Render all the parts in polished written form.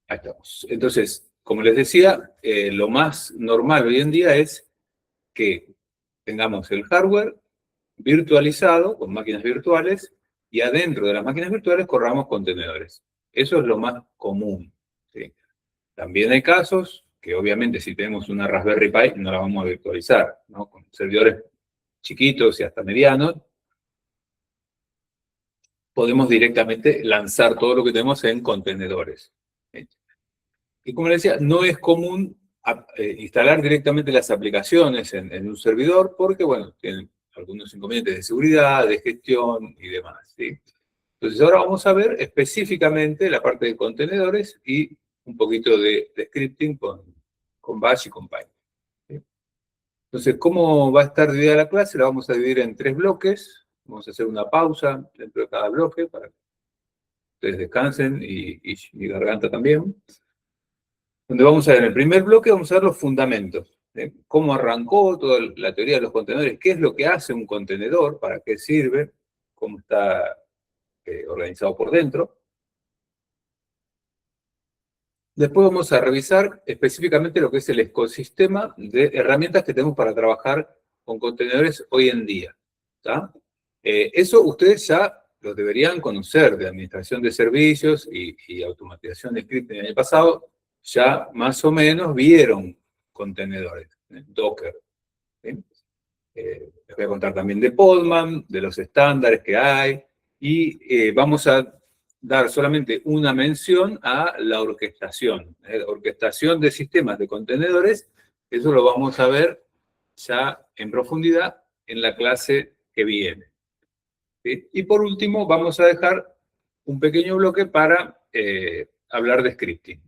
Ahí estamos. Entonces, como les decía, lo más normal hoy en día es que tengamos el hardware virtualizado con máquinas virtuales y adentro de las máquinas virtuales corramos contenedores. Eso es lo más común, ¿sí? También hay casos que obviamente si tenemos una Raspberry Pi no la vamos a virtualizar, ¿no? Con servidores chiquitos y hasta medianos, podemos directamente lanzar todo lo que tenemos en contenedores. Y como les decía, no es común instalar directamente las aplicaciones en un servidor porque, bueno, tienen algunos inconvenientes de seguridad, de gestión y demás, ¿sí? Entonces ahora vamos a ver específicamente la parte de contenedores y un poquito de scripting con Bash y con Python, ¿sí? Entonces, ¿cómo va a estar dividida la clase? La vamos a dividir en 3 bloques. Vamos a hacer una pausa dentro de cada bloque para que ustedes descansen y mi garganta también. Donde vamos a ver en el primer bloque, vamos a ver los fundamentos. Cómo arrancó toda la teoría de los contenedores, qué es lo que hace un contenedor, para qué sirve, cómo está organizado por dentro. Después vamos a revisar específicamente lo que es el ecosistema de herramientas que tenemos para trabajar con contenedores hoy en día, ¿tá? Eso ustedes ya lo deberían conocer de administración de servicios y automatización de scripting el año pasado. Ya más o menos vieron contenedores, Docker, ¿sí? Les voy a contar también de Podman, de los estándares que hay, y vamos a dar solamente una mención a la orquestación. Orquestación de sistemas de contenedores, eso lo vamos a ver ya en profundidad en la clase que viene, ¿sí? Y por último, vamos a dejar un pequeño bloque para hablar de scripting.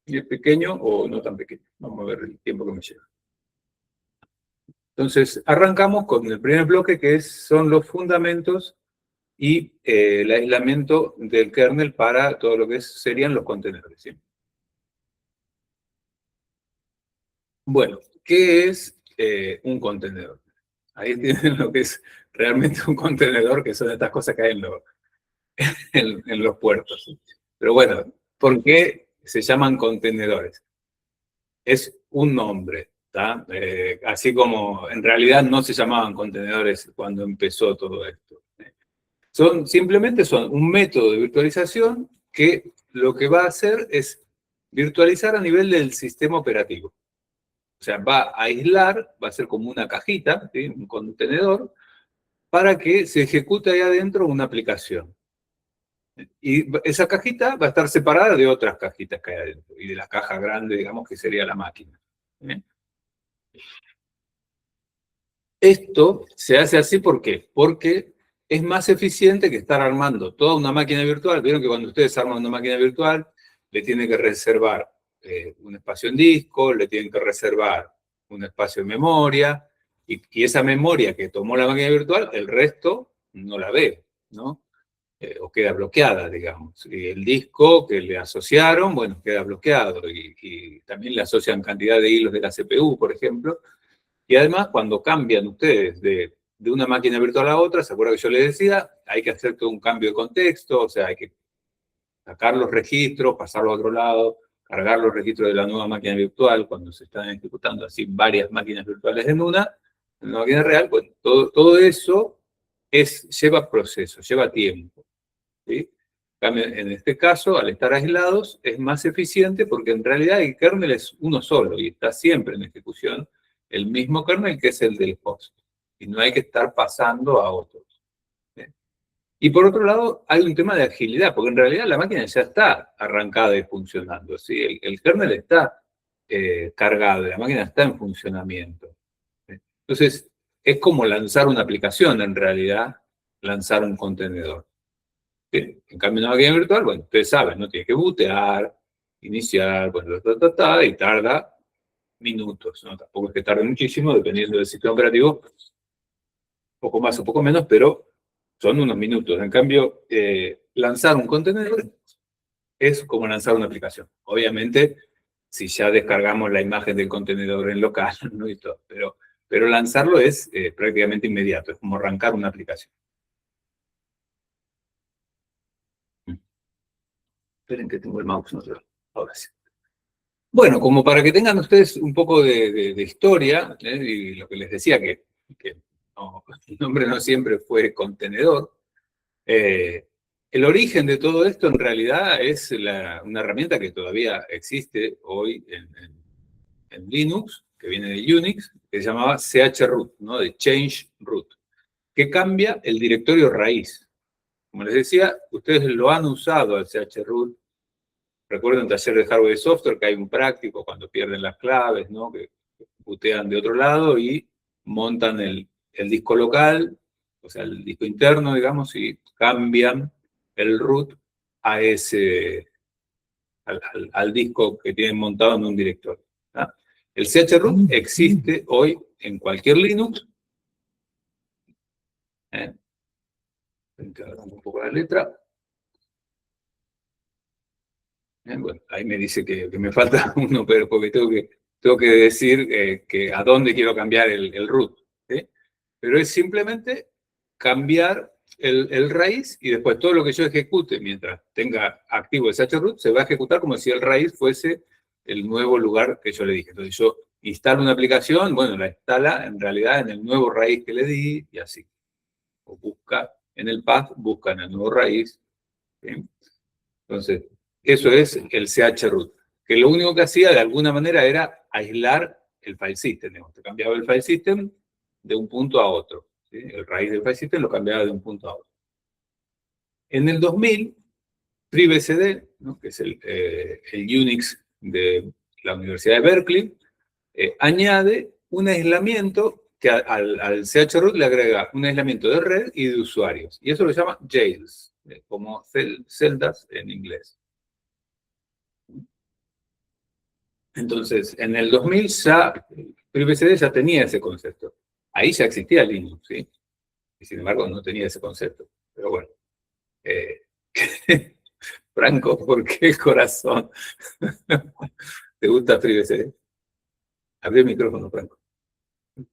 ¿Y es pequeño o no tan pequeño? Vamos a ver el tiempo que me lleva. Entonces, arrancamos con el primer bloque, que son los fundamentos y el aislamiento del kernel para todo lo que serían los contenedores, ¿sí? Bueno, ¿qué es un contenedor? Ahí tienen lo que es realmente un contenedor, que son estas cosas que hay en los puertos, ¿sí? Pero bueno, ¿por qué se llaman contenedores? Es un nombre, ¿tá? Así como en realidad no se llamaban contenedores cuando empezó todo esto. Simplemente son un método de virtualización que lo que va a hacer es virtualizar a nivel del sistema operativo. O sea, va a aislar, va a ser como una cajita, ¿sí? Un contenedor, para que se ejecute ahí adentro una aplicación. Y esa cajita va a estar separada de otras cajitas que hay adentro, y de la caja grande, digamos, que sería la máquina. ¿Bien? Esto se hace así, ¿por qué? Porque es más eficiente que estar armando toda una máquina virtual. Vieron que cuando ustedes arman una máquina virtual, le tienen que reservar un espacio en disco, le tienen que reservar un espacio en memoria, y esa memoria que tomó la máquina virtual, el resto no la ve, ¿no? O queda bloqueada, digamos. Y el disco que le asociaron, bueno, queda bloqueado, y también le asocian cantidad de hilos de la CPU, por ejemplo. Y además, cuando cambian ustedes de una máquina virtual a otra, ¿se acuerdan que yo les decía? Hay que hacer todo un cambio de contexto, o sea, hay que sacar los registros, pasarlo a otro lado, cargar los registros de la nueva máquina virtual cuando se están ejecutando así varias máquinas virtuales en una máquina real. Bueno, todo eso lleva proceso, lleva tiempo, ¿sí? En este caso, al estar aislados, es más eficiente porque en realidad el kernel es uno solo y está siempre en ejecución el mismo kernel, que es el del host. Y no hay que estar pasando a otros. ¿Bien? Y por otro lado, hay un tema de agilidad, porque en realidad la máquina ya está arrancada y funcionando, ¿sí? El kernel está cargado, la máquina está en funcionamiento. ¿Sí? Entonces, es como lanzar una aplicación, en realidad, lanzar un contenedor. En cambio, una máquina virtual, bueno, ustedes saben, ¿no? Tiene que bootear, iniciar, bueno, y tarda minutos, ¿no? Tampoco es que tarde muchísimo, dependiendo del sistema operativo, poco más o poco menos, pero son unos minutos. En cambio, lanzar un contenedor es como lanzar una aplicación. Obviamente, si ya descargamos la imagen del contenedor en local, ¿no? Y todo, pero lanzarlo es prácticamente inmediato, es como arrancar una aplicación. Esperen que tengo el mouse, no sé. Ahora sí. Bueno, como para que tengan ustedes un poco de historia, y lo que les decía, que no, el nombre no siempre fue contenedor, el origen de todo esto en realidad es una herramienta que todavía existe hoy en Linux, que viene de Unix, que se llamaba chroot, ¿no? De change root, que cambia el directorio raíz. Como les decía, ustedes lo han usado al chroot. Recuerdo en taller de hardware y software que hay un práctico cuando pierden las claves, ¿no? Que bootean de otro lado y montan el disco local, o sea, el disco interno, digamos, y cambian el root a al disco que tienen montado en un directorio. ¿Tá? El chroot existe hoy en cualquier Linux. Un poco la letra. Bueno, ahí me dice que me falta uno, pero porque tengo que decir que a dónde quiero cambiar el root. ¿Sí? Pero es simplemente cambiar el raíz y después todo lo que yo ejecute mientras tenga activo el chroot se va a ejecutar como si el raíz fuese el nuevo lugar que yo le dije. Entonces yo instalo una aplicación, bueno, la instala en realidad en el nuevo raíz que le di y así. O busca en el path, busca en el nuevo raíz. ¿Sí? Entonces, eso es el chroot, que lo único que hacía de alguna manera era aislar el file system. Te cambiaba el file system de un punto a otro. ¿Sí? El raíz del file system lo cambiaba de un punto a otro. En el 2000, FreeBSD, ¿no? Que es el Unix de la Universidad de Berkeley, añade un aislamiento que al chroot le agrega un aislamiento de red y de usuarios. Y eso lo llama jails, como celdas en inglés. Entonces, en el 2000 ya, FreeBSD ya tenía ese concepto. Ahí ya existía Linux, ¿sí? Y sin embargo no tenía ese concepto. Pero bueno. Franco, ¿por qué corazón? ¿Te gusta FreeBSD? Abrí el micrófono, Franco.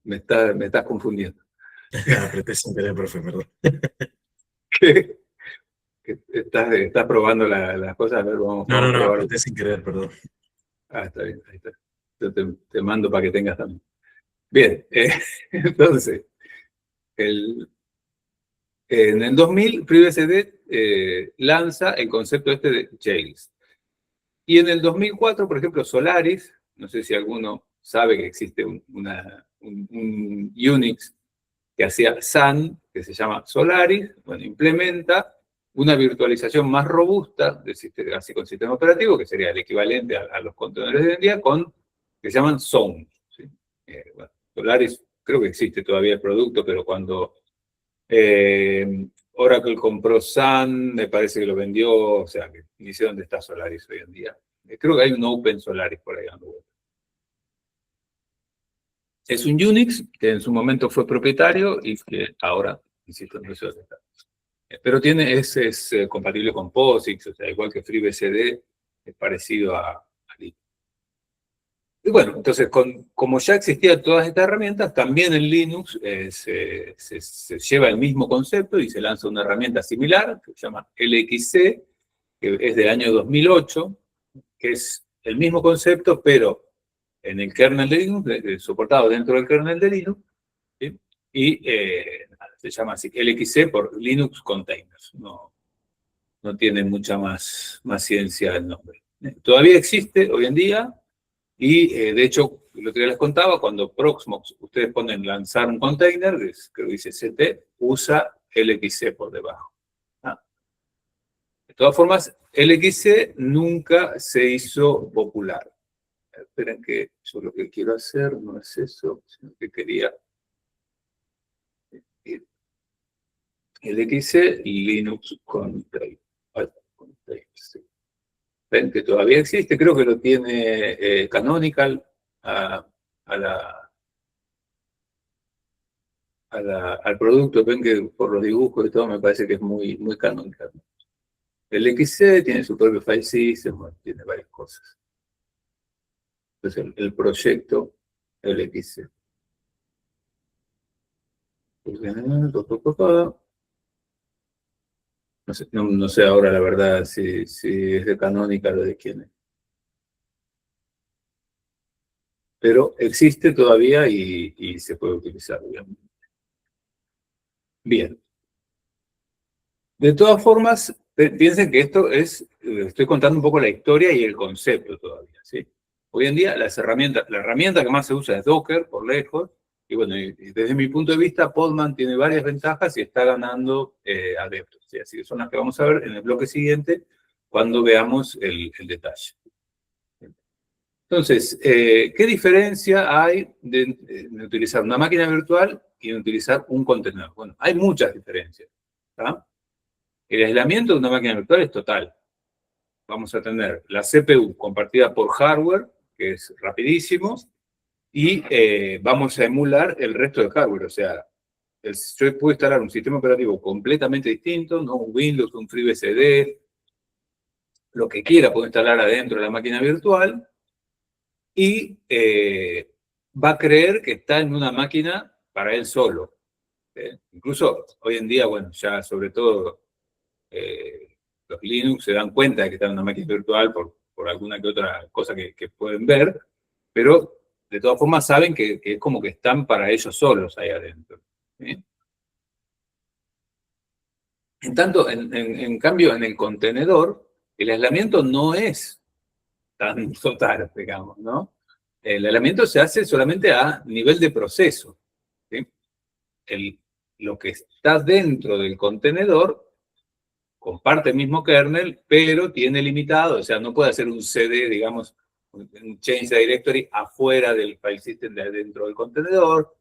Me estás confundiendo. Apreté sin querer, profe, perdón. ¿Qué? ¿Estás probando las cosas? A ver, vamos No, a probar. apreté sin querer, perdón. Ah, está bien, ahí está. Yo te mando para que tengas también. Bien, entonces, en el 2000, FreeBSD lanza el concepto este de jails. Y en el 2004, por ejemplo, Solaris, no sé si alguno sabe que existe un Unix que hacía Sun, que se llama Solaris, bueno, implementa una virtualización más robusta del sistema, así con sistema operativo, que sería el equivalente a los contenedores de hoy en día, que se llaman Zones. ¿Sí? Bueno, Solaris creo que existe todavía el producto, pero cuando Oracle compró Sun, me parece que lo vendió, o sea, que ni sé dónde está Solaris hoy en día. Creo que hay un Open Solaris por ahí dando vueltas. Es un Unix que en su momento fue propietario y que ahora, insisto, no sé dónde está. Pero es compatible con POSIX, o sea, igual que FreeBSD, es parecido a Linux. Y bueno, entonces, como ya existían todas estas herramientas, también en Linux se lleva el mismo concepto y se lanza una herramienta similar, que se llama LXC, que es del año 2008, que es el mismo concepto, pero en el kernel de Linux, soportado dentro del kernel de Linux, ¿sí? Y se llama así, LXC por Linux Containers. No tiene mucha más ciencia el nombre. Todavía existe hoy en día, y de hecho, lo que les contaba, cuando Proxmox, ustedes ponen lanzar un container, creo que dice CT, usa LXC por debajo. De todas formas, LXC nunca se hizo popular. Esperen que yo lo que quiero hacer no es eso, sino que quería LXC y Linux Container. Sí. Ven que todavía existe, creo que lo tiene Canonical al producto. Ven que por los dibujos y todo me parece que es muy, muy Canonical. El XC tiene su propio file system, tiene varias cosas. Entonces el proyecto LXC. No sé ahora la verdad si es de Canonical o de quién es. Pero existe todavía y se puede utilizar, obviamente. Bien. De todas formas, piensen que esto es, estoy contando un poco la historia y el concepto todavía, ¿sí? Hoy en día la herramienta que más se usa es Docker, por lejos, y bueno, y desde mi punto de vista, Podman tiene varias ventajas y está ganando adeptos, ¿sí? Así que son las que vamos a ver en el bloque siguiente, cuando veamos el detalle. Entonces, ¿qué diferencia hay de utilizar una máquina virtual y de utilizar un contenedor? Bueno, hay muchas diferencias, ¿tá? El aislamiento de una máquina virtual es total. Vamos a tener la CPU compartida por hardware, que es rapidísimo, y vamos a emular el resto del hardware. O sea, yo puedo instalar un sistema operativo completamente distinto, no un Windows, un FreeBSD, lo que quiera puedo instalar adentro de la máquina virtual, y va a creer que está en una máquina para él solo. Incluso hoy en día, bueno, ya sobre todo los Linux se dan cuenta de que están en una máquina virtual por alguna que otra cosa que pueden ver, pero de todas formas saben que es como que están para ellos solos ahí adentro. ¿Sí? En cambio, en el contenedor, el aislamiento no es tan total, digamos, ¿no? El aislamiento se hace solamente a nivel de proceso. ¿Sí? Lo que está dentro del contenedor comparte el mismo kernel, pero tiene limitado, o sea, no puede hacer un CD, digamos, un change directory afuera del file system de dentro del contenedor,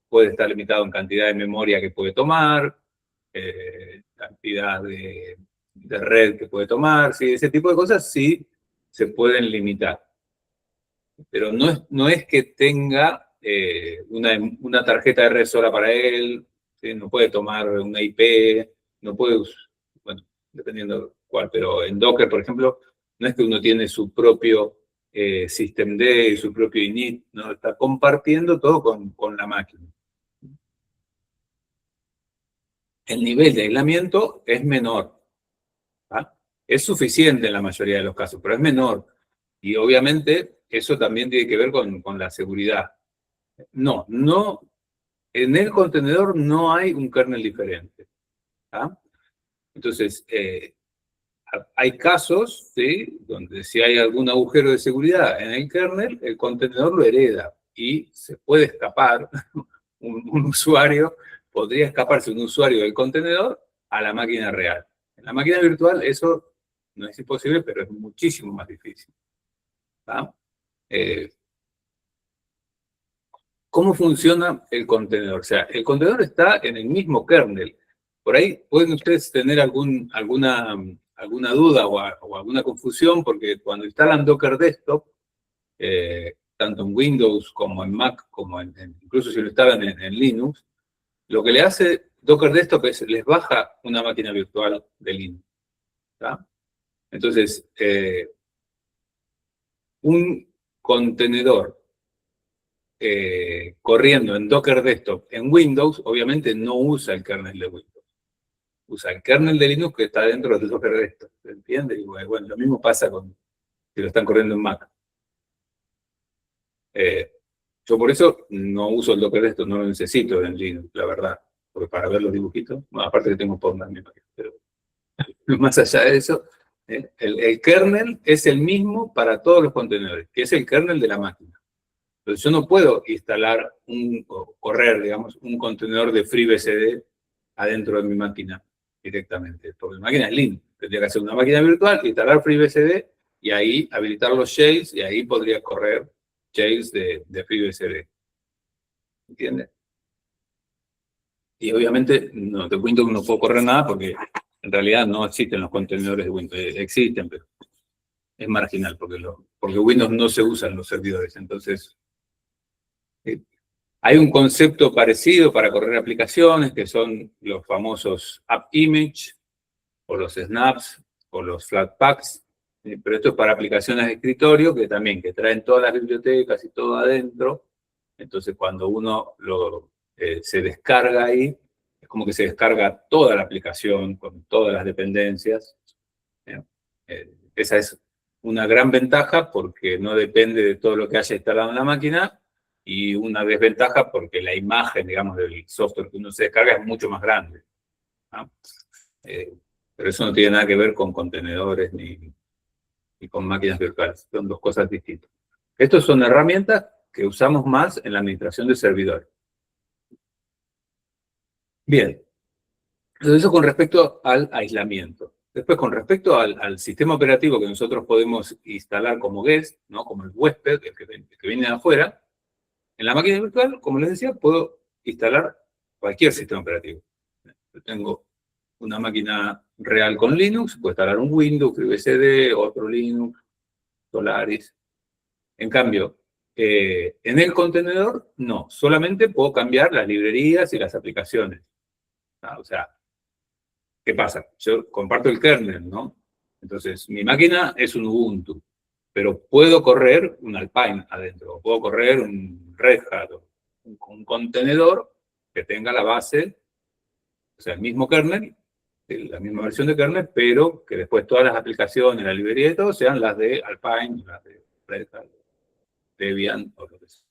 puede estar limitado en cantidad de memoria que puede tomar, cantidad de red que puede tomar, ¿sí? Ese tipo de cosas sí se pueden limitar. Pero no es que tenga una tarjeta de red sola para él, ¿sí? No puede tomar una IP, no puede, bueno, dependiendo cuál, pero en Docker, por ejemplo, no es que uno tiene su propio systemd y su propio init, ¿no? Está compartiendo todo con la máquina. El nivel de aislamiento es menor, ¿tá? Es suficiente en la mayoría de los casos, pero es menor. Y obviamente eso también tiene que ver con la seguridad. No, en el contenedor no hay un kernel diferente. ¿Tá? Entonces, hay casos, ¿sí?, donde si hay algún agujero de seguridad en el kernel, el contenedor lo hereda y se puede escapar, un usuario, podría escaparse un usuario del contenedor a la máquina real. En la máquina virtual eso no es imposible, pero es muchísimo más difícil. ¿Tá? ¿Cómo funciona el contenedor? O sea, el contenedor está en el mismo kernel. Por ahí pueden ustedes tener alguna duda o alguna confusión, porque cuando instalan Docker Desktop, tanto en Windows como en Mac, como incluso si lo instalan en Linux, lo que le hace Docker Desktop es les baja una máquina virtual de Linux. ¿Tá? Entonces, un contenedor corriendo en Docker Desktop en Windows, obviamente no usa el kernel de Windows. Usa el kernel de Linux que está dentro del Docker Desktop. ¿Se entiende? Y bueno, lo mismo pasa si lo están corriendo en Mac. Yo por eso no uso el Docker Desktop, no lo necesito en Linux, la verdad. Porque para ver los dibujitos, bueno, aparte que tengo Podman, pero más allá de eso, el kernel es el mismo para todos los contenedores, que es el kernel de la máquina. Entonces yo no puedo instalar o correr, digamos, un contenedor de FreeBSD adentro de mi máquina directamente, porque mi máquina es Linux. Tendría que hacer una máquina virtual, instalar FreeBSD y ahí habilitar los shales y ahí podría correr shales de FreeBSD. ¿Entiendes? Y obviamente de Windows no puedo correr nada porque en realidad no existen los contenedores de Windows. Existen, pero es marginal porque Windows no se usa en los servidores. Entonces, hay un concepto parecido para correr aplicaciones, que son los famosos App Image, o los Snaps, o los Flatpaks, pero esto es para aplicaciones de escritorio, que traen todas las bibliotecas y todo adentro. Entonces, cuando uno se descarga ahí, es como que se descarga toda la aplicación con todas las dependencias. Esa es una gran ventaja porque no depende de todo lo que haya instalado en la máquina, y una desventaja porque la imagen, digamos, del software que uno se descarga es mucho más grande, ¿no? Pero eso no tiene nada que ver con contenedores ni con máquinas virtuales. Son dos cosas distintas. Estas son herramientas que usamos más en la administración de servidores. Bien. Entonces, eso con respecto al aislamiento. Después, con respecto al sistema operativo que nosotros podemos instalar como guest, ¿no? Como el huésped, el que viene de afuera, en la máquina virtual, como les decía, puedo instalar cualquier sistema operativo. Yo tengo una máquina real con Linux, puedo instalar un Windows, FreeBSD, otro Linux, Solaris. En cambio, en el contenedor, no. Solamente puedo cambiar las librerías y las aplicaciones. O sea, ¿qué pasa? Yo comparto el kernel, ¿no? Entonces, mi máquina es un Ubuntu, pero puedo correr un Alpine adentro, o puedo correr un Red Hat, un contenedor que tenga la base, o sea, el mismo kernel, la misma versión de kernel, pero que después todas las aplicaciones, la librería y todo, sean las de Alpine, las de Red Hat, Debian, o lo que sea.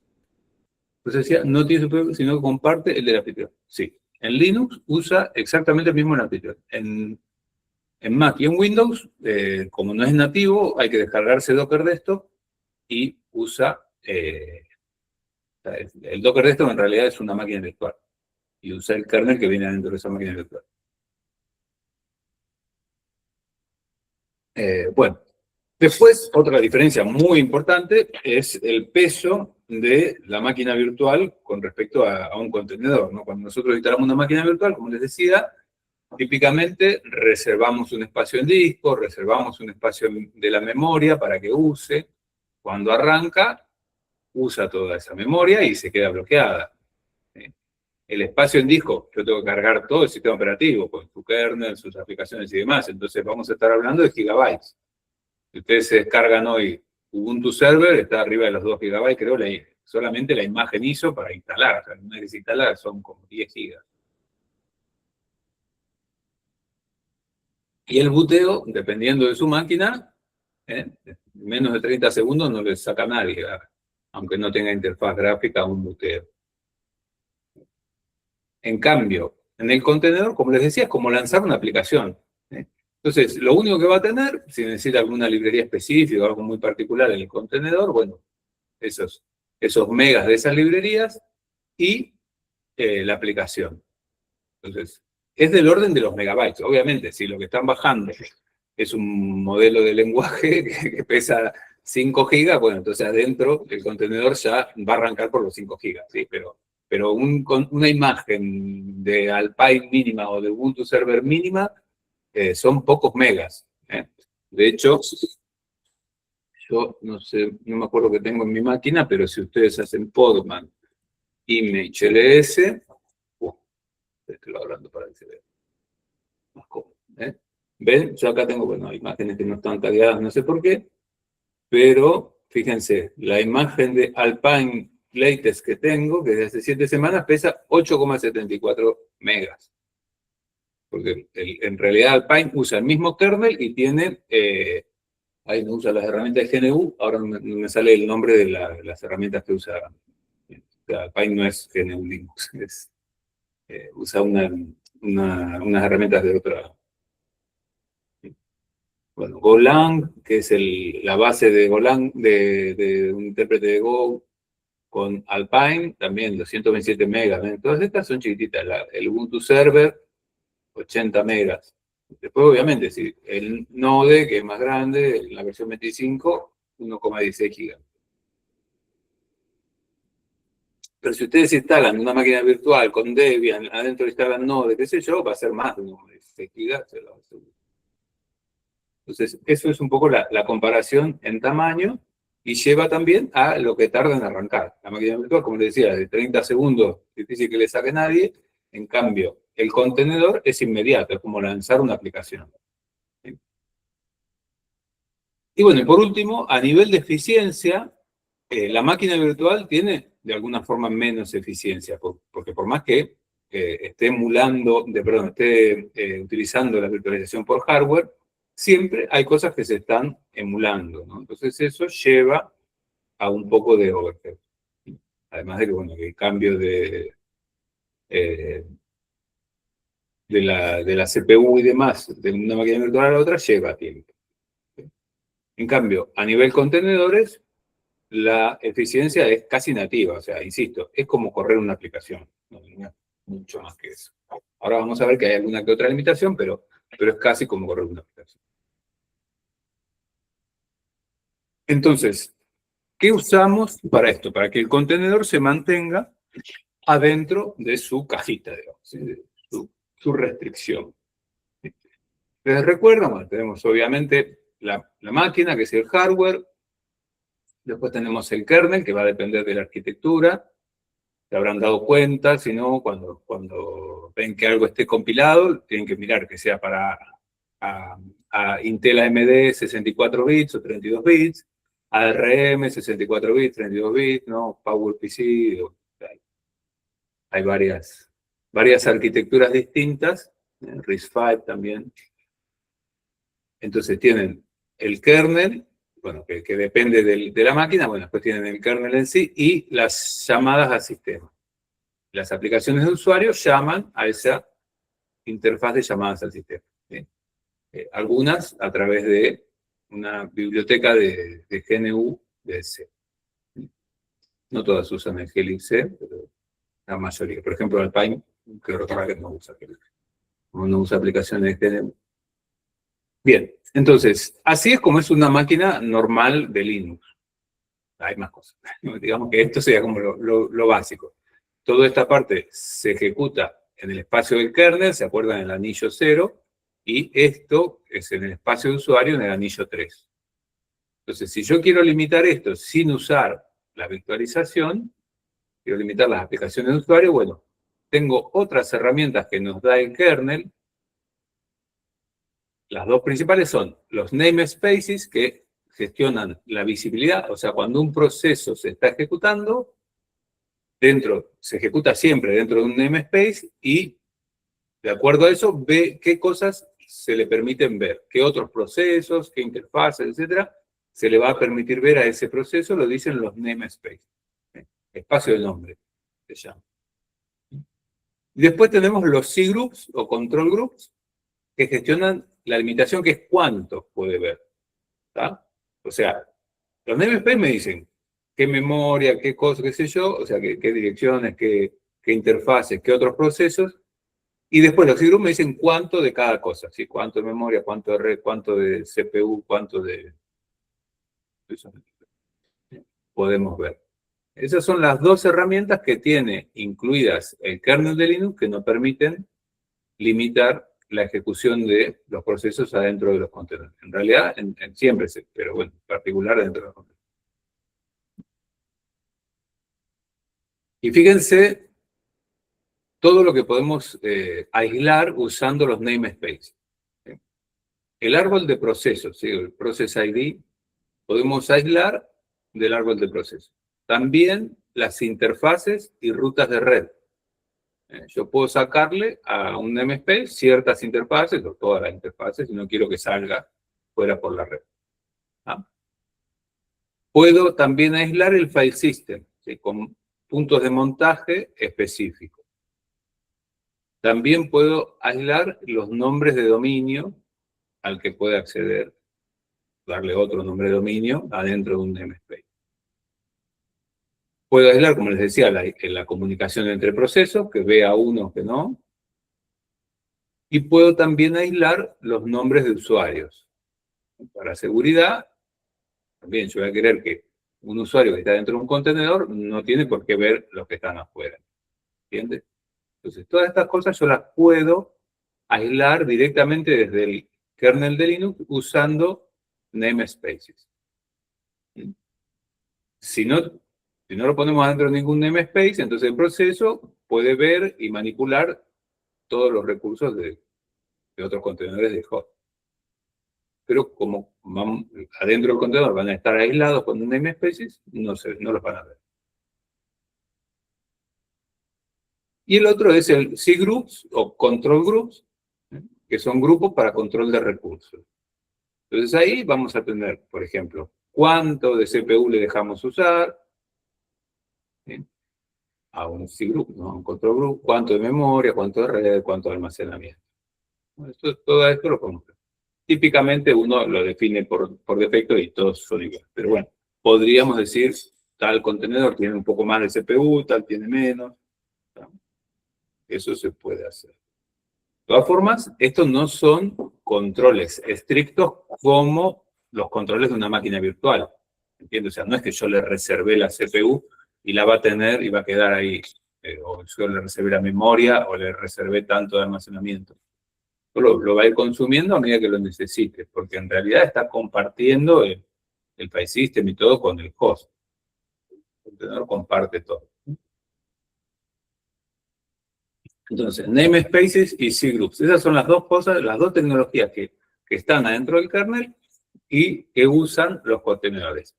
Entonces decía, no tiene su propio, sino que comparte el de la aplicación. Sí. En Linux usa exactamente el mismo anfitrión. En Mac y en Windows, como no es nativo, hay que descargarse Docker Desktop y usa el Docker Desktop en realidad es una máquina virtual y usa el kernel que viene dentro de esa máquina virtual. Bueno, después otra diferencia muy importante es el peso de la máquina virtual con respecto a un contenedor, ¿no? Cuando nosotros instalamos una máquina virtual, como les decía, típicamente reservamos un espacio en disco, reservamos un espacio de la memoria para que use. Cuando arranca, usa toda esa memoria y se queda bloqueada. El espacio en disco, yo tengo que cargar todo el sistema operativo, con su kernel, sus aplicaciones y demás. Entonces vamos a estar hablando de gigabytes. Si ustedes se descargan hoy Ubuntu Server, está arriba de los 2 gigabytes, creo, solamente la imagen ISO para instalar. O sea, una vez instalada son como 10 gigas. Y el buteo, dependiendo de su máquina, menos de 30 segundos no le saca a nadie, aunque no tenga interfaz gráfica un buteo. En cambio, en el contenedor, como les decía, es como lanzar una aplicación. Entonces, lo único que va a tener, si necesita alguna librería específica o algo muy particular en el contenedor, bueno, esos megas de esas librerías y la aplicación. Entonces, es del orden de los megabytes. Obviamente, si lo que están bajando es un modelo de lenguaje que pesa 5 gigas, bueno, entonces adentro el contenedor ya va a arrancar por los 5 gigas, ¿sí? Pero una imagen de Alpine mínima o de Ubuntu Server mínima son pocos megas. De hecho, yo no sé, no me acuerdo qué tengo en mi máquina, pero si ustedes hacen Podman Image LS, estoy hablando para que se vea más cómodo. ¿Ven? Yo acá tengo, bueno, imágenes que no están tagueadas, no sé por qué, pero fíjense, la imagen de Alpine Latest que tengo, que desde hace 7 semanas, pesa 8,74 megas. Porque en realidad Alpine usa el mismo kernel y tiene, ahí no usa las herramientas de GNU, ahora no me sale el nombre de las herramientas que usa. Alpine no es GNU Linux, usa unas herramientas de otra. Bueno, Golang, que es la base de Golang, de un intérprete de Go, con Alpine, también 227 megas. Todas estas son chiquititas. El Ubuntu Server, 80 megas. Después, obviamente, si el Node, que es más grande, la versión 25, 1,16 gigas. Pero si ustedes instalan una máquina virtual con Debian, adentro instalan Node, qué sé yo, va a ser más de 1,16 gigas, se lo aseguro. Entonces, eso es un poco la comparación en tamaño y lleva también a lo que tarda en arrancar. La máquina virtual, como les decía, de 30 segundos, difícil que le saque nadie. En cambio, el contenedor es inmediato, es como lanzar una aplicación. ¿Sí? Y bueno, y por último, a nivel de eficiencia, la máquina virtual tiene de alguna forma menos eficiencia, porque por más que esté emulando, esté utilizando la virtualización por hardware, siempre hay cosas que se están emulando, ¿no? Entonces eso lleva a un poco de overhead. Además de que, bueno, que el cambio de la CPU y demás, de una máquina virtual a la otra, lleva tiempo. En cambio, a nivel contenedores, la eficiencia es casi nativa, o sea, insisto, es como correr una aplicación, no es mucho más que eso. Ahora vamos a ver que hay alguna que otra limitación, pero es casi como correr una aplicación. Entonces, ¿qué usamos para esto? Para que el contenedor se mantenga adentro de su cajita, digamos, ¿sí? De su restricción. ¿Les recuerdan? Bueno, tenemos obviamente la máquina, que es el hardware. Después tenemos el kernel, que va a depender de la arquitectura. Se habrán dado cuenta, si no, cuando ven que algo esté compilado, tienen que mirar que sea para a Intel AMD 64 bits o 32 bits, ARM 64 bits, 32 bits, ¿no? PowerPC, hay varias arquitecturas distintas, RISC-V también. Entonces tienen el kernel, bueno, que depende de la máquina, bueno, después tienen el kernel en sí y las llamadas al sistema. Las aplicaciones de usuario llaman a esa interfaz de llamadas al sistema, ¿sí? Algunas a través de una biblioteca de GNU de C. No todas usan el Helix C, pero la mayoría. Por ejemplo, Alpine, creo que no usa Helix. No usa aplicaciones de GNU. Bien, entonces, así es como es una máquina normal de Linux. Hay más cosas. Digamos que esto sería como lo básico. Toda esta parte se ejecuta en el espacio del kernel, se acuerdan, en el anillo 0, y esto es en el espacio de usuario, en el anillo 3. Entonces, si yo quiero limitar esto sin usar la virtualización, quiero limitar las aplicaciones de usuario, bueno, tengo otras herramientas que nos da el kernel. Las dos principales son los namespaces, que gestionan la visibilidad, o sea, cuando un proceso se está ejecutando, se ejecuta siempre dentro de un namespace y, de acuerdo a eso, ve qué cosas se le permiten ver, qué otros procesos, qué interfaces, etcétera, se le va a permitir ver a ese proceso, lo dicen los namespaces. Espacio de nombre, se llama. Y después tenemos los cgroups o control groups, que gestionan la limitación, que es cuánto puede ver. ¿Tá? O sea, los namespaces me dicen qué memoria, qué cosa, qué sé yo, o sea, qué direcciones, qué interfaces, qué otros procesos, y después los cgroups me dicen cuánto de cada cosa, ¿sí? Cuánto de memoria, cuánto de red, cuánto de CPU, cuánto de... Eso podemos ver. Esas son las dos herramientas que tiene incluidas el kernel de Linux, que nos permiten limitar la ejecución de los procesos adentro de los contenedores. En realidad, siempre, pero bueno, en particular dentro de los contenedores. Y fíjense todo lo que podemos aislar usando los namespaces. El árbol de procesos, ¿sí? El Process ID, podemos aislar del árbol de procesos. También las interfaces y rutas de red. Yo puedo sacarle a un namespace ciertas interfaces, o todas las interfaces, si no quiero que salga fuera por la red. ¿Ah? Puedo también aislar el file system, ¿sí? Con puntos de montaje específicos. También puedo aislar los nombres de dominio al que puede acceder, darle otro nombre de dominio adentro de un namespace. Puedo aislar, como les decía, la comunicación entre procesos, que vea uno que no. Y puedo también aislar los nombres de usuarios. Para seguridad, también yo voy a querer que un usuario que está dentro de un contenedor no tiene por qué ver los que están afuera. ¿Entiendes? Entonces, todas estas cosas yo las puedo aislar directamente desde el kernel de Linux usando namespaces. Si no lo ponemos dentro de ningún namespace, entonces el proceso puede ver y manipular todos los recursos de otros contenedores de host. Pero como adentro del contenedor van a estar aislados con un namespace, no los van a ver. Y el otro es el cgroups o control groups, que son grupos para control de recursos. Entonces ahí vamos a tener, por ejemplo, cuánto de CPU le dejamos usar, ¿sí? A un cgroup, ¿no? A un control group, cuánto de memoria, cuánto de red, cuánto de almacenamiento. Todo esto lo podemos ver. Típicamente uno lo define por defecto y todos son iguales. Pero bueno, podríamos decir, tal contenedor tiene un poco más de CPU, tal tiene menos. ¿No? Eso se puede hacer. De todas formas, estos no son controles estrictos como los controles de una máquina virtual. ¿Entiendes? O sea, no es que yo le reservé la CPU y la va a tener y va a quedar ahí. O yo le reservé la memoria o le reservé tanto de almacenamiento. Lo va a ir consumiendo a medida que lo necesite, porque en realidad está compartiendo el file system y todo con el host. El contenedor comparte todo. Entonces, namespaces y cgroups. Esas son las dos cosas, las dos tecnologías que están adentro del kernel y que usan los contenedores.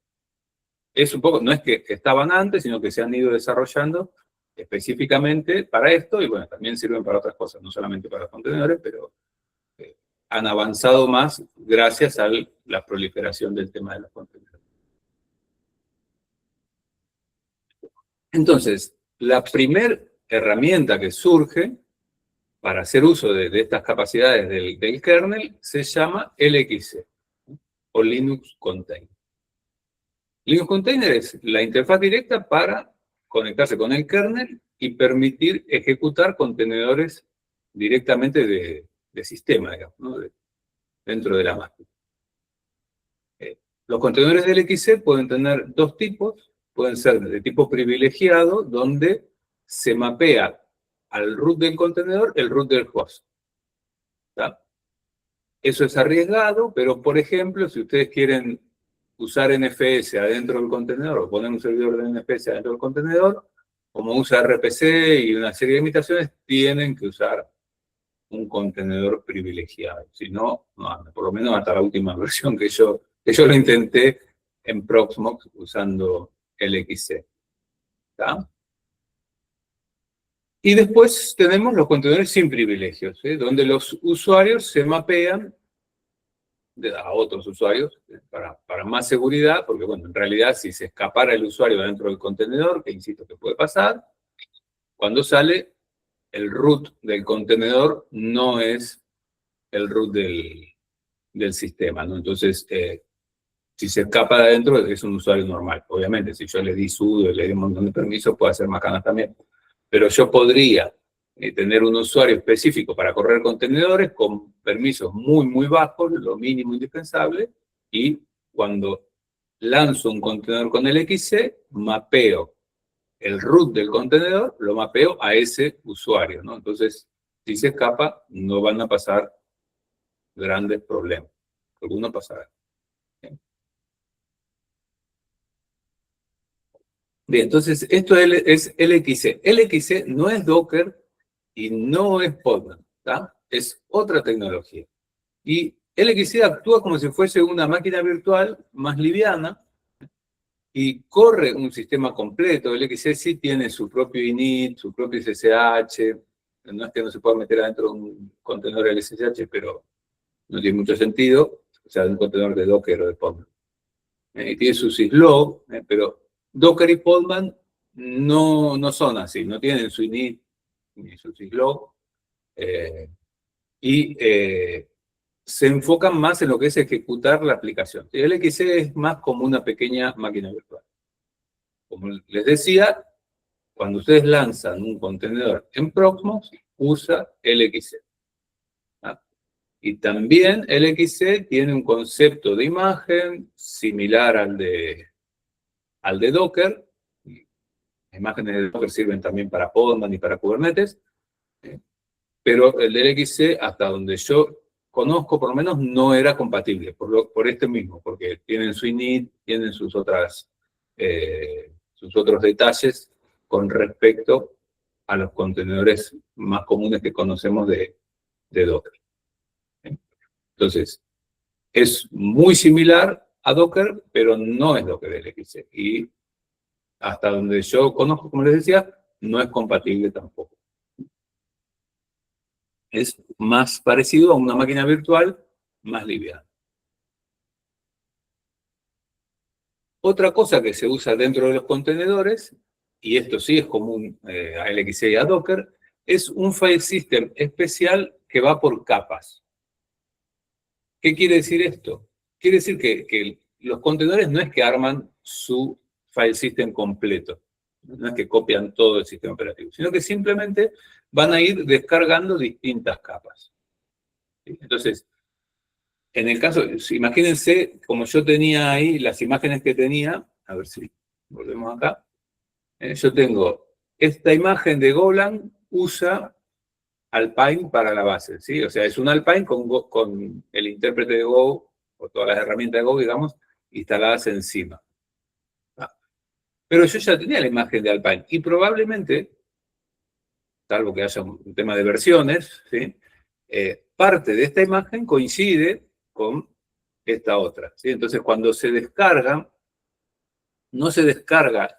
Es un poco, no es que estaban antes, sino que se han ido desarrollando específicamente para esto, y bueno, también sirven para otras cosas, no solamente para los contenedores, pero han avanzado más gracias a la proliferación del tema de los contenedores. Entonces, la primera herramienta que surge para hacer uso de estas capacidades del kernel se llama LXC, o Linux Container. Linux Container es la interfaz directa para conectarse con el kernel y permitir ejecutar contenedores directamente de sistema, digamos, ¿no? Dentro de la máquina. Los contenedores del LXC pueden tener dos tipos. Pueden ser de tipo privilegiado, donde se mapea al root del contenedor el root del host. ¿Tá? Eso es arriesgado, pero por ejemplo, si ustedes quieren usar NFS adentro del contenedor o poner un servidor de NFS adentro del contenedor, como usa RPC y una serie de limitaciones, tienen que usar un contenedor privilegiado. Si no, no, por lo menos hasta la última versión que yo lo intenté en Proxmox usando LXC. ¿Tá? Y después tenemos los contenedores sin privilegios, donde los usuarios se mapean a otros usuarios para más seguridad, porque bueno, en realidad si se escapara el usuario dentro del contenedor, que insisto que puede pasar, cuando sale el root del contenedor no es el root del sistema, ¿no? Entonces, si se escapa de adentro es un usuario normal. Obviamente, si yo le di sudo y le di un montón de permisos, puede hacer macanas también. Pero yo podría tener un usuario específico para correr contenedores con permisos muy, muy bajos, lo mínimo indispensable, y cuando lanzo un contenedor con el LXC, mapeo el root del contenedor, lo mapeo a ese usuario, ¿no? Entonces, si se escapa, no van a pasar grandes problemas. Algunos pasarán. Bien, entonces esto es LXC. LXC no es Docker y no es Podman, ¿tá? Es otra tecnología. Y LXC actúa como si fuese una máquina virtual más liviana y corre un sistema completo. LXC sí tiene su propio init, su propio SSH. No es que no se pueda meter adentro de un contenedor del SSH, pero no tiene mucho sentido. O sea, de un contenedor de Docker o de Podman. Y tiene su syslog, pero Docker y Podman no son así, no tienen su init ni su syslog, y se enfocan más en lo que es ejecutar la aplicación. El LXC es más como una pequeña máquina virtual. Como les decía, cuando ustedes lanzan un contenedor en Proxmox, usa LXC. ¿Ah? Y también LXC tiene un concepto de imagen similar al de Docker. Las imágenes de Docker sirven también para Podman y para Kubernetes, pero el del LXC, hasta donde yo conozco, por lo menos, no era compatible, por este mismo, porque tienen su init, tienen sus otros detalles con respecto a los contenedores más comunes que conocemos de Docker. Entonces, es muy similar a Docker, pero no es Docker LXC. Y hasta donde yo conozco, como les decía, no es compatible tampoco. es más parecido a una máquina virtual más liviana. Otra cosa que se usa dentro de los contenedores, y esto sí es común a LXC y a Docker, es un file system especial que va por capas. ¿Qué quiere decir esto? Quiere decir que los contenedores no es que arman su file system completo, no es que copian todo el sistema operativo, sino que simplemente van a ir descargando distintas capas. ¿Sí? Entonces, en el caso, imagínense, como yo tenía ahí las imágenes que tenía, a ver si volvemos acá, yo tengo esta imagen de Golang, usa Alpine para la base, ¿sí? O sea, es un Alpine con el intérprete de Go, o todas las herramientas de Go, digamos, instaladas encima. Pero yo ya tenía la imagen de Alpine, y probablemente, salvo que haya un tema de versiones, ¿sí? Parte de esta imagen coincide con esta otra, ¿sí? Entonces, cuando se descarga, no se descarga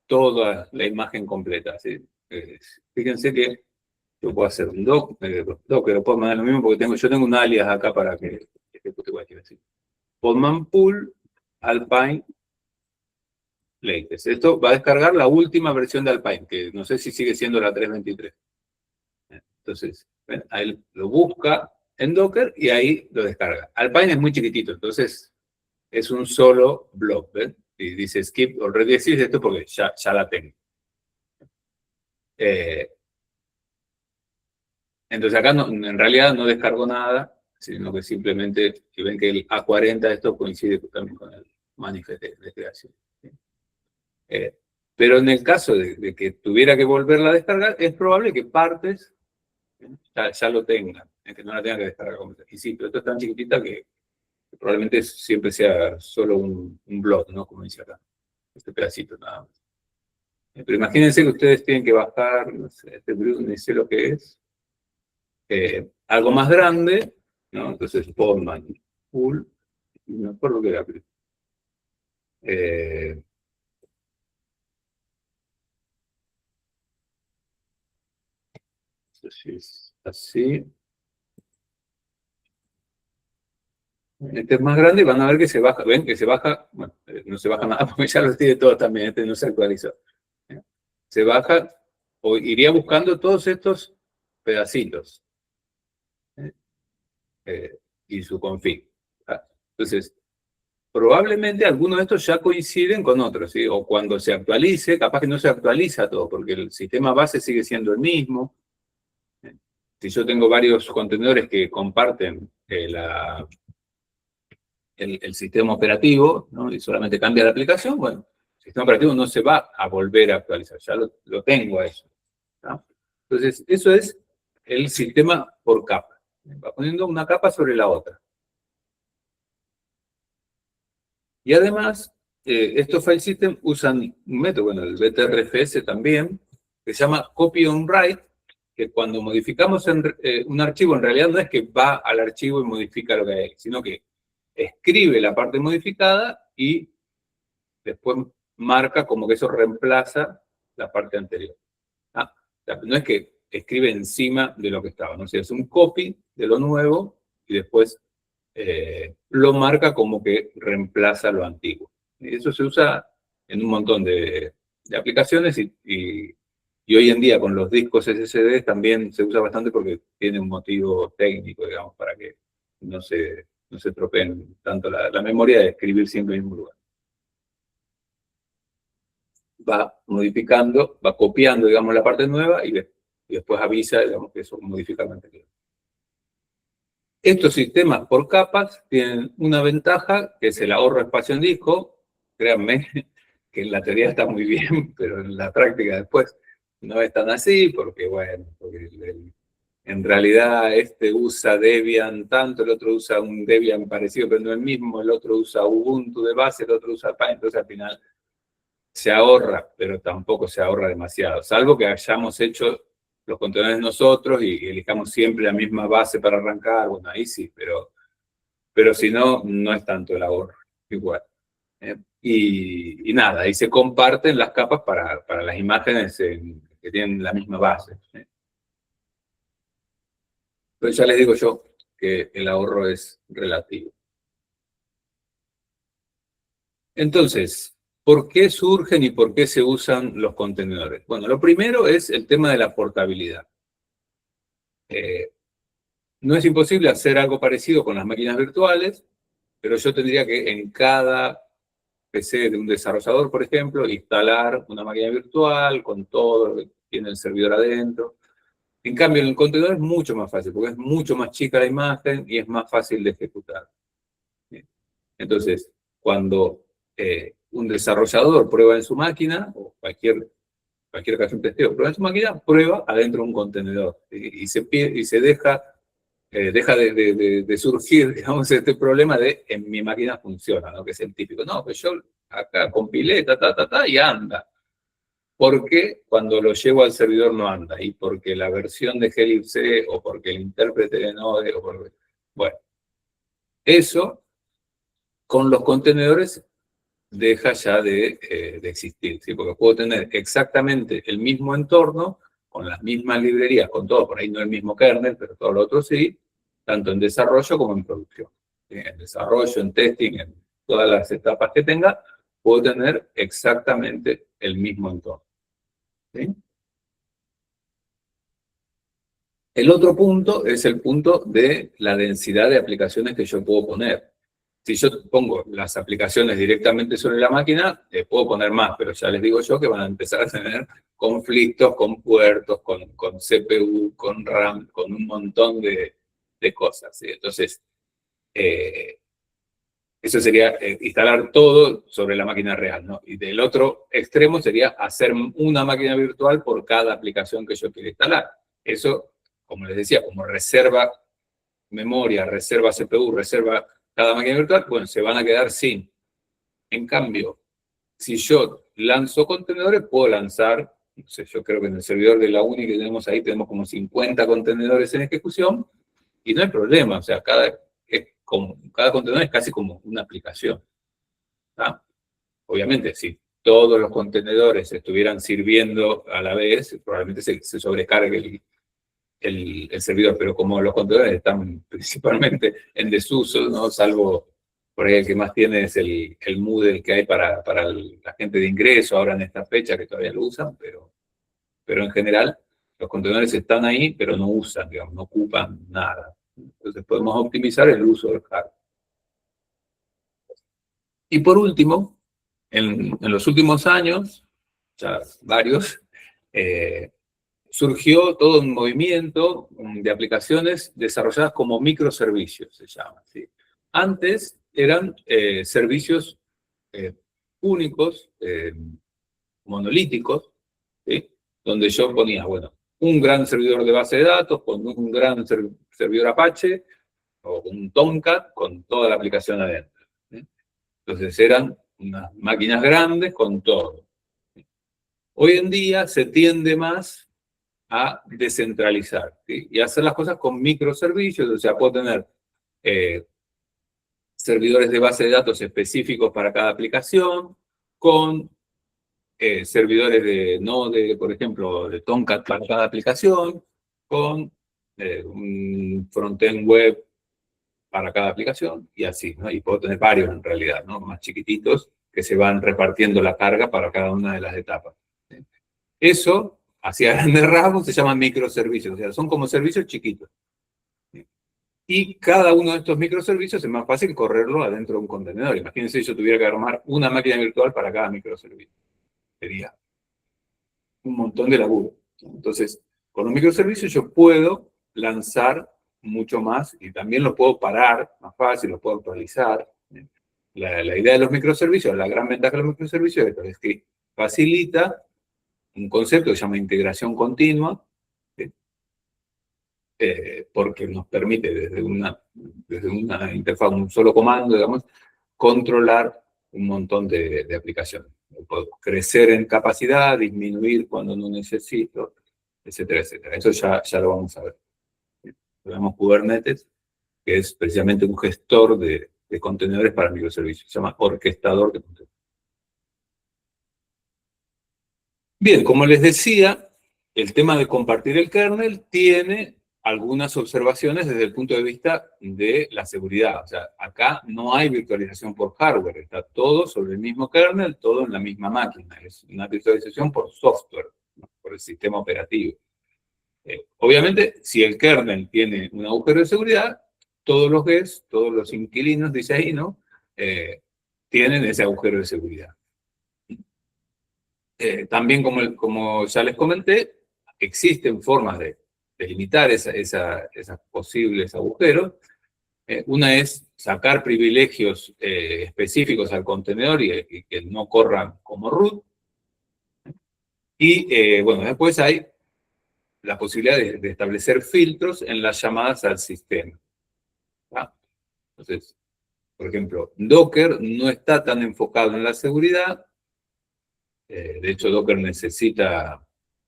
toda la imagen completa, ¿sí? Fíjense que yo puedo hacer un docker, lo puedo mandar lo mismo porque yo tengo un alias acá para que ejecute cualquier cosa. Podman pool Alpine latest. Esto va a descargar la última versión de Alpine, que no sé si sigue siendo la 3.23. Entonces, ¿ven? Ahí lo busca en Docker y ahí lo descarga. Alpine es muy chiquitito, entonces es un solo blob, ¿ven? Y dice skip already exist esto porque ya la tengo. Entonces acá en realidad no descargo nada, sino que simplemente, si ven que el A40 esto coincide también con el manifest de creación. ¿Sí? Pero en el caso de que tuviera que volverla a descargar, es probable que partes ya lo tengan, que no la tenga que descargar completa. Y sí, pero esto es tan chiquitita que probablemente siempre sea solo un blob, ¿no? Como dice acá, este pedacito nada más. Pero imagínense que ustedes tienen que bajar, no sé, este Bruce, ni sé lo que es, algo más grande, ¿no? Entonces, Podman, pool, no me acuerdo qué era, si es así. Este es más grande y van a ver que se baja, ven que se baja, bueno, no se baja nada porque ya los tiene todos también, este no se actualizó. Se baja, o iría buscando todos estos pedacitos y su config. Entonces, probablemente algunos de estos ya coinciden con otros, ¿sí? O cuando se actualice, capaz que no se actualiza todo, porque el sistema base sigue siendo el mismo. Si yo tengo varios contenedores que comparten el sistema operativo, ¿no? Y solamente cambia la aplicación, bueno, el sistema operativo no se va a volver a actualizar, ya lo tengo a eso. ¿No? Entonces, eso es el sistema por capa. Va poniendo una capa sobre la otra. Y además, estos file systems usan un método, bueno, el BTRFS también, que se llama copy on write, que cuando modificamos un archivo, en realidad no es que va al archivo y modifica lo que hay, sino que escribe la parte modificada y después marca como que eso reemplaza la parte anterior. ¿Ah? O sea, no es que escribe encima de lo que estaba, ¿no? O sea, es un copy de lo nuevo y después lo marca como que reemplaza lo antiguo. Y eso se usa en un montón de aplicaciones y hoy en día con los discos SSD también se usa bastante porque tiene un motivo técnico, digamos, para que no se estropeen tanto la memoria de escribir siempre en el mismo lugar. Va modificando, va copiando, digamos, la parte nueva y después avisa, digamos, que eso modifica la anterior. Estos sistemas por capas tienen una ventaja, que es el ahorro de espacio en disco. Créanme que en la teoría está muy bien, pero en la práctica después no es tan así, porque, bueno, en realidad este usa Debian tanto, el otro usa un Debian parecido, pero no el mismo, el otro usa Ubuntu de base, el otro usa Pine, entonces al final se ahorra, pero tampoco se ahorra demasiado, salvo que hayamos hecho los contenedores nosotros y elijamos siempre la misma base para arrancar, bueno, ahí sí, pero si no, no es tanto el ahorro, igual. Y nada, ahí se comparten las capas para las imágenes que tienen la misma base. Pero ya les digo yo que el ahorro es relativo. Entonces, ¿por qué surgen y por qué se usan los contenedores? Bueno, lo primero es el tema de la portabilidad. No es imposible hacer algo parecido con las máquinas virtuales, pero yo tendría que en cada PC de un desarrollador, por ejemplo, instalar una máquina virtual con todo lo que tiene el servidor adentro. En cambio, en el contenedor es mucho más fácil, porque es mucho más chica la imagen y es más fácil de ejecutar. Entonces, cuando un desarrollador prueba en su máquina, o cualquier que haga un testeo, prueba en su máquina, prueba adentro de un contenedor. Y se deja de surgir, digamos, este problema de en mi máquina funciona, ¿no? Que es el típico. No, pues yo acá compilé, y anda. Porque cuando lo llevo al servidor no anda, y porque la versión de glibc, o porque el intérprete de Node, o porque... Bueno, eso con los contenedores deja ya de existir, ¿sí? Porque puedo tener exactamente el mismo entorno, con las mismas librerías, con todo, por ahí no el mismo kernel, pero todo lo otro sí, tanto en desarrollo como en producción. ¿Sí? En desarrollo, en testing, en todas las etapas que tenga, puedo tener exactamente el mismo entorno. ¿Sí? El otro punto es el punto de la densidad de aplicaciones que yo puedo poner. Si yo pongo las aplicaciones directamente sobre la máquina, puedo poner más, pero ya les digo yo que van a empezar a tener conflictos con puertos, con CPU, con RAM, con un montón de cosas. ¿Sí? Entonces, eso sería instalar todo sobre la máquina real, ¿no? Y del otro extremo sería hacer una máquina virtual por cada aplicación que yo quiera instalar. Eso, como les decía, como reserva memoria, reserva CPU, reserva cada máquina virtual, bueno, se van a quedar sin. En cambio, si yo lanzo contenedores, puedo lanzar, no sé, yo creo que en el servidor de la UNI que tenemos ahí, tenemos como 50 contenedores en ejecución, y no hay problema, o sea, cada contenedor es casi como una aplicación. ¿Tá? Obviamente, si todos los contenedores estuvieran sirviendo a la vez, probablemente se sobrecargue el servidor, pero como los contenedores están principalmente en desuso, ¿no? Salvo por ahí el que más tiene es el Moodle que hay para la gente de ingreso ahora en esta fecha que todavía lo usan, pero en general los contenedores están ahí, pero no usan, digamos, no ocupan nada. Entonces podemos optimizar el uso del hardware. Y por último, en los últimos años, ya varios, surgió todo un movimiento de aplicaciones desarrolladas como microservicios, se llama. ¿Sí? Antes eran servicios únicos, monolíticos, ¿sí? Donde yo ponía, bueno, un gran servidor de base de datos con un gran servidor Apache o un Tomcat con toda la aplicación adentro. ¿Sí? Entonces eran unas máquinas grandes con todo. ¿Sí? Hoy en día se tiende más a descentralizar, ¿sí? Y hacer las cosas con microservicios, o sea, puedo tener servidores de base de datos específicos para cada aplicación, con servidores de Node, por ejemplo, de Tomcat para cada aplicación, con un frontend web para cada aplicación, y así, ¿no? Y puedo tener varios en realidad, ¿no? Más chiquititos, que se van repartiendo la carga para cada una de las etapas. ¿Sí? Eso, hacia grandes rasgos, se llaman microservicios, o sea, son como servicios chiquitos. ¿Sí? Y cada uno de estos microservicios es más fácil correrlo adentro de un contenedor. Imagínense si yo tuviera que armar una máquina virtual para cada microservicio. Sería un montón de laburo. Entonces, con los microservicios yo puedo lanzar mucho más y también los puedo parar más fácil, los puedo actualizar. La idea de los microservicios, la gran ventaja de los microservicios es que facilita un concepto que se llama integración continua, ¿sí? Porque nos permite desde una interfaz, un solo comando, digamos, controlar un montón de aplicaciones. Puedo crecer en capacidad, disminuir cuando no necesito, etcétera, etcétera. Eso ya lo vamos a ver. Tenemos Kubernetes, que es precisamente un gestor de contenedores para microservicios. Se llama orquestador de contenedores. Bien, como les decía, el tema de compartir el kernel tiene algunas observaciones desde el punto de vista de la seguridad. O sea, acá no hay virtualización por hardware, está todo sobre el mismo kernel, todo en la misma máquina. Es una virtualización por software, ¿no? Por el sistema operativo. Obviamente, si el kernel tiene un agujero de seguridad, todos los guests, todos los inquilinos, dice ahí, ¿no? Tienen ese agujero de seguridad. También, como ya les comenté, existen formas de limitar esos posibles agujeros. Una es sacar privilegios específicos al contenedor y que no corran como root. Y bueno, después hay la posibilidad de establecer filtros en las llamadas al sistema. ¿Ah? Entonces, por ejemplo, Docker no está tan enfocado en la seguridad. De hecho, Docker necesita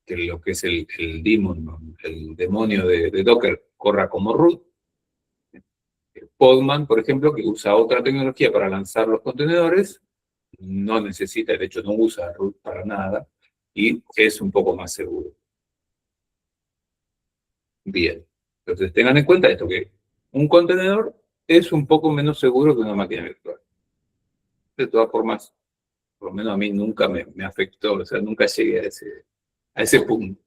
que lo que es el daemon, el demonio de Docker, corra como root. Podman, por ejemplo, que usa otra tecnología para lanzar los contenedores, no necesita, de hecho no usa root para nada, y es un poco más seguro. Bien, entonces tengan en cuenta esto, que un contenedor es un poco menos seguro que una máquina virtual. De todas formas, por lo menos a mí nunca me afectó, o sea, nunca llegué a ese punto.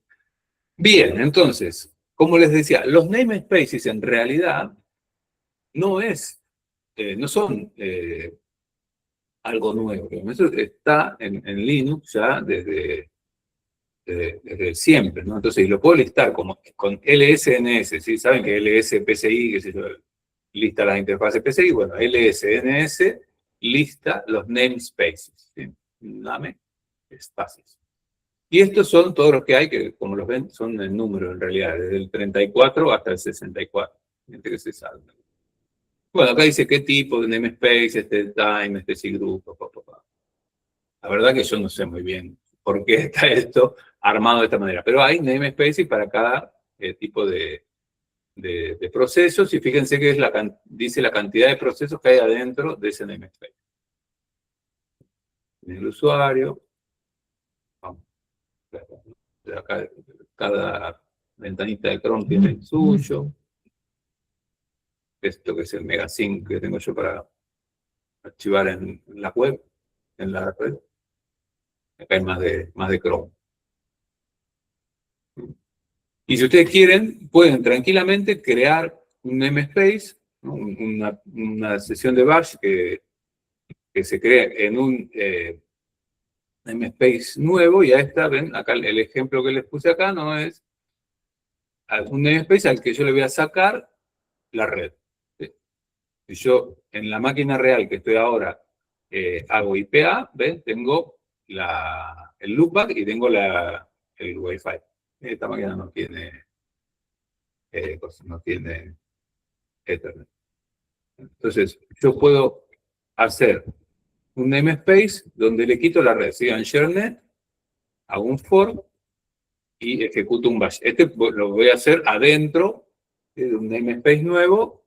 Bien, entonces, como les decía, los namespaces en realidad no son algo nuevo. Eso está en Linux ya desde siempre, ¿no? Entonces, lo puedo listar como con LSNS, ¿sí? Saben que LSPCI, que se lista las interfaces PCI, bueno, LSNS lista los namespaces, ¿sí? Namespaces. Y estos son todos los que hay, que como los ven, son el número en realidad, desde el 34 hasta el 64. Gente que se salta. Bueno, acá dice qué tipo de namespace, time, cgroup, La verdad que yo no sé muy bien por qué está esto armado de esta manera, pero hay namespaces para cada tipo de procesos, y fíjense que dice la cantidad de procesos que hay adentro de ese namespace. En el usuario, vamos, acá cada ventanita de Chrome tiene el suyo. Esto que es el Megasync que tengo yo para archivar en la web, en la red. Acá hay más de Chrome. Y si ustedes quieren, pueden tranquilamente crear un namespace, ¿no? Una sesión de bash que se crea en un namespace nuevo, y a esta, ven, acá el ejemplo que les puse acá no es un namespace al que yo le voy a sacar la red. ¿Sí? Si yo en la máquina real que estoy ahora hago IPA, ¿ven? Tengo el loopback y tengo el Wi-Fi. Esta máquina no tiene Ethernet. Entonces, yo puedo hacer un namespace donde le quito la red, ¿sí? En ShareNet, hago un fork y ejecuto un bash. Lo voy a hacer adentro de un namespace nuevo.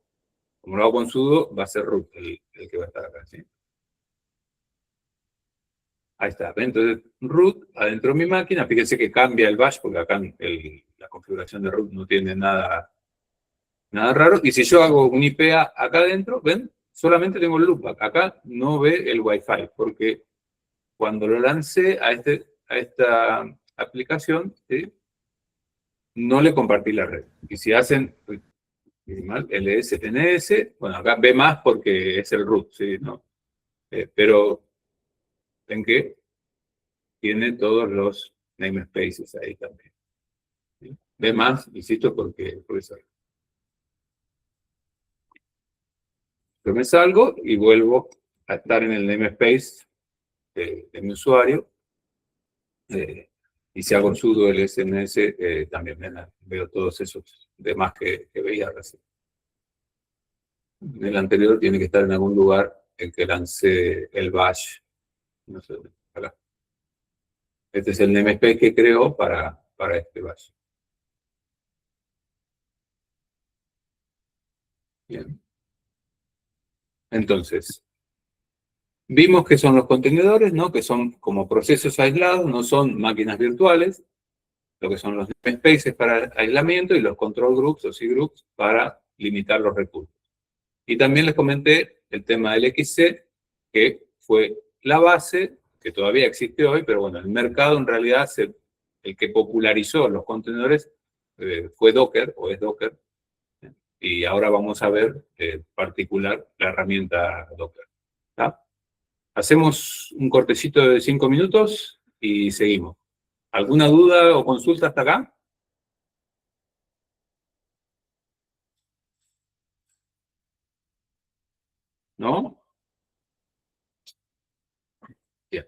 Como lo hago con sudo, va a ser root el que va a estar acá, ¿sí? Ahí está. Entonces, root adentro de mi máquina. Fíjense que cambia el bash porque acá la configuración de root no tiene nada raro. Y si yo hago un IPA acá adentro, ¿ven? Solamente tengo el loopback. Acá no ve el Wi-Fi, porque cuando lo lancé a esta aplicación, ¿sí? No le compartí la red. Y si hacen LSNS, bueno, acá ve más porque es el root, ¿sí? ¿No? Pero ven que tiene todos los namespaces ahí también. ¿Sí? Ve más, insisto, porque eso. Yo me salgo y vuelvo a estar en el namespace de mi usuario. Y si hago sudo LSNS, también veo todos esos demás que veía recién. En el anterior tiene que estar en algún lugar en que lancé el bash. No sé, acá. Este es el namespace que creo para este bash. Bien. Entonces, vimos que son los contenedores, ¿no? Que son como procesos aislados, no son máquinas virtuales. lo que son los namespaces para aislamiento y los control groups o cgroups para limitar los recursos. Y también les comenté el tema del XC, que fue la base, que todavía existe hoy, pero bueno, el mercado en realidad, el que popularizó los contenedores fue Docker, o es Docker, y ahora vamos a ver en particular la herramienta Docker. ¿Tá? Hacemos un cortecito de 5 minutos y seguimos. ¿Alguna duda o consulta hasta acá? ¿No? Bien.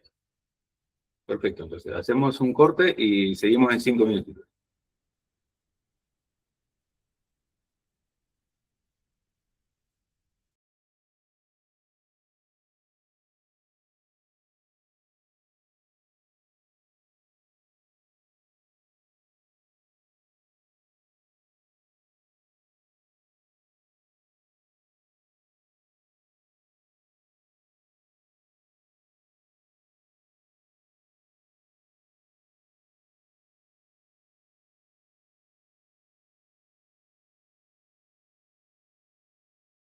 Perfecto, entonces hacemos un corte y seguimos en 5 minutos.